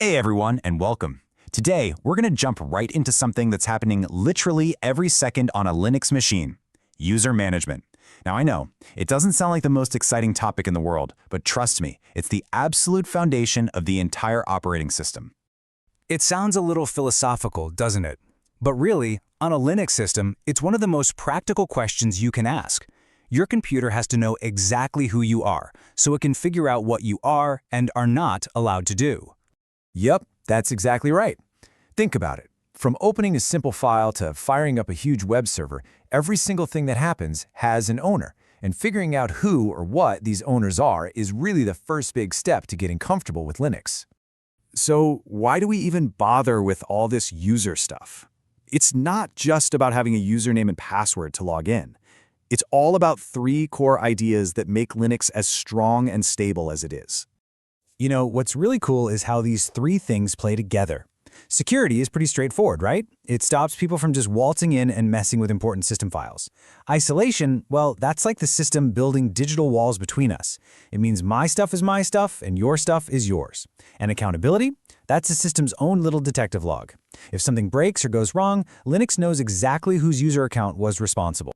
Hey everyone, and welcome. Today, we're going to jump right into something that's happening literally every second on a Linux machine: user management. Now I know, it doesn't sound like the most exciting topic in the world, but trust me, it's the absolute foundation of the entire operating system. It sounds a little philosophical, doesn't it? But really, on a Linux system, it's one of the most practical questions you can ask. Your computer has to know exactly who you are, so it can figure out what you are and are not allowed to do. Yep, that's exactly right. Think about it. From opening a simple file to firing up a huge web server, every single thing that happens has an owner, and figuring out who or what these owners are is really the first big step to getting comfortable with Linux. So why do we even bother with all this user stuff? It's not just about having a username and password to log in. It's all about three core ideas that make Linux as strong and stable as it is. You know, what's really cool is how these three things play together. Security is pretty straightforward, right? It stops people from just waltzing in and messing with important system files. Isolation, well, that's like the system building digital walls between us. It means my stuff is my stuff and your stuff is yours. And accountability? That's the system's own little detective log. If something breaks or goes wrong, Linux knows exactly whose user account was responsible.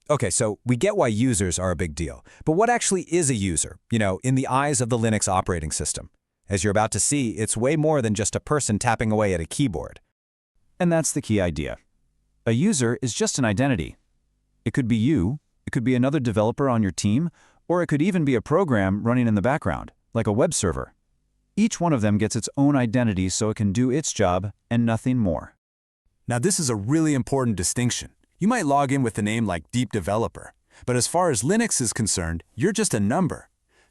Okay, so we get why users are a big deal, but what actually is a user, in the eyes of the Linux operating system? As you're about to see, it's way more than just a person tapping away at a keyboard. And that's the key idea. A user is just an identity. It could be you, it could be another developer on your team, or it could even be a program running in the background, like a web server. Each one of them gets its own identity so it can do its job and nothing more. Now this is a really important distinction. You might log in with a name like Deep Developer, but as far as Linux is concerned, you're just a number.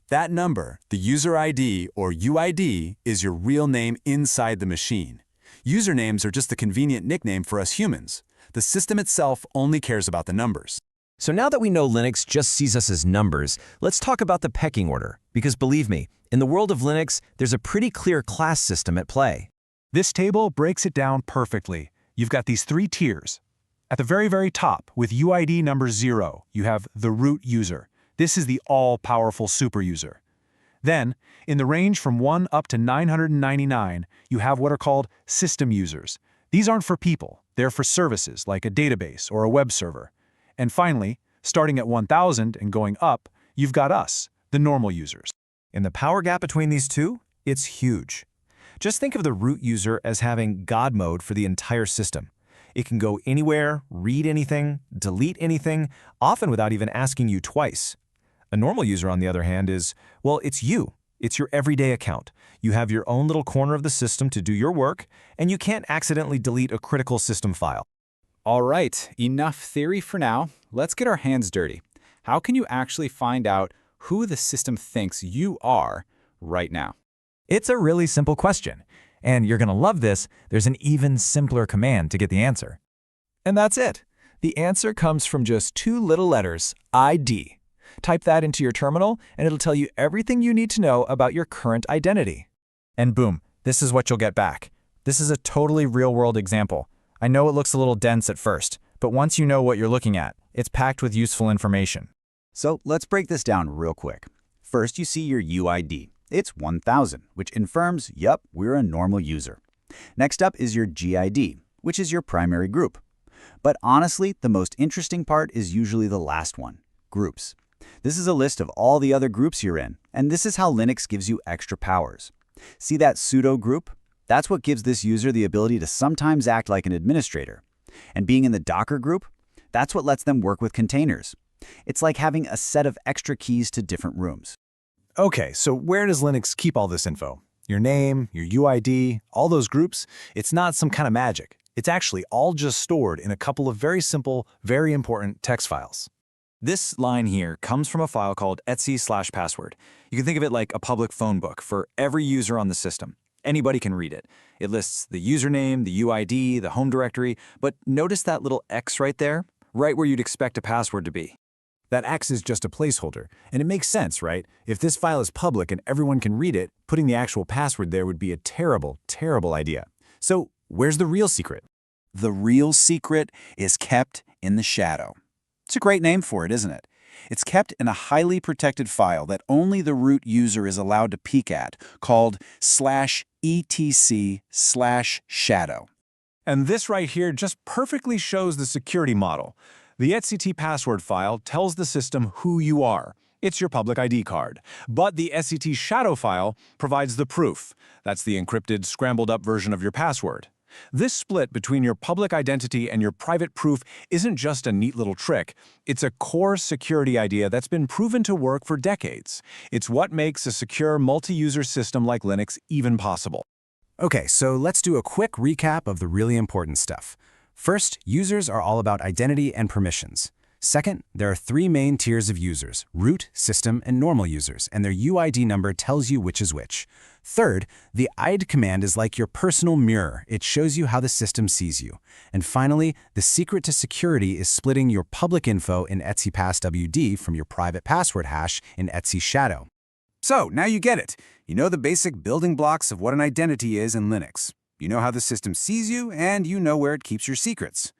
That number, the user ID or UID, is your real name inside the machine. Usernames are just the convenient nickname for us humans. The system itself only cares about the numbers. So now that we know Linux just sees us as numbers, let's talk about the pecking order. Because believe me, in the world of Linux, there's a pretty clear class system at play. This table breaks it down perfectly. You've got these three tiers. At the very top, with UID number 0, you have the root user. This is the all-powerful super user. Then, in the range from 1 up to 999, you have what are called system users. These aren't for people, they're for services like a database or a web server. And finally, starting at 1000 and going up, you've got us, the normal users. And the power gap between these two? It's huge. Just think of the root user as having God mode for the entire system. It can go anywhere, read anything, delete anything, often without even asking you twice. A normal user, on the other hand, is, well, it's you. It's your everyday account. You have your own little corner of the system to do your work, and you can't accidentally delete a critical system file. All right, enough theory for now. Let's get our hands dirty. How can you actually find out who the system thinks you are right now? It's a really simple question. And you're going to love this, there's an even simpler command to get the answer. And that's it. The answer comes from just two little letters, ID. Type that into your terminal, and it'll tell you everything you need to know about your current identity. And boom, this is what you'll get back. This is a totally real-world example. I know it looks a little dense at first, but once you know what you're looking at, it's packed with useful information. So let's break this down real quick. First, you see your UID. It's 1000, which confirms, yup, we're a normal user. Next up is your GID, which is your primary group. But honestly, the most interesting part is usually the last one, groups. This is a list of all the other groups you're in, and this is how Linux gives you extra powers. See that sudo group? That's what gives this user the ability to sometimes act like an administrator. And being in the Docker group? That's what lets them work with containers. It's like having a set of extra keys to different rooms. Okay, so where does Linux keep all this info? Your name, your UID, all those groups? It's not some kind of magic. It's actually all just stored in a couple of very simple, very important text files. This line here comes from a file called etc/password. You can think of it like a public phone book for every user on the system. Anybody can read it. It lists the username, the UID, the home directory, but notice that little X right there, right where you'd expect a password to be. That X is just a placeholder, and it makes sense, right? If this file is public and everyone can read it, putting the actual password there would be a terrible, terrible idea. So where's the real secret? The real secret is kept in the shadow. It's a great name for it, isn't it? It's kept in a highly protected file that only the root user is allowed to peek at, called /etc/shadow. And this right here just perfectly shows the security model. The etc password file tells the system who you are. It's your public ID card. But the etc shadow file provides the proof. That's the encrypted, scrambled-up version of your password. This split between your public identity and your private proof isn't just a neat little trick. It's a core security idea that's been proven to work for decades. It's what makes a secure multi-user system like Linux even possible. Okay, so let's do a quick recap of the really important stuff. First, users are all about identity and permissions. Second, there are three main tiers of users: root, system, and normal users, and their UID number tells you which is which. Third, the ID command is like your personal mirror. It shows you how the system sees you. And finally, the secret to security is splitting your public info in etc passwd from your private password hash in etc shadow. So, now you get it. You know the basic building blocks of what an identity is in Linux. You know how the system sees you, and you know where it keeps your secrets.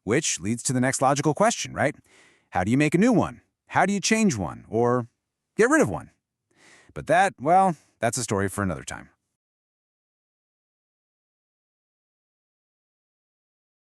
Which leads to the next logical question, right? How do you make a new one? How do you change one? Or get rid of one? But that, well, that's a story for another time.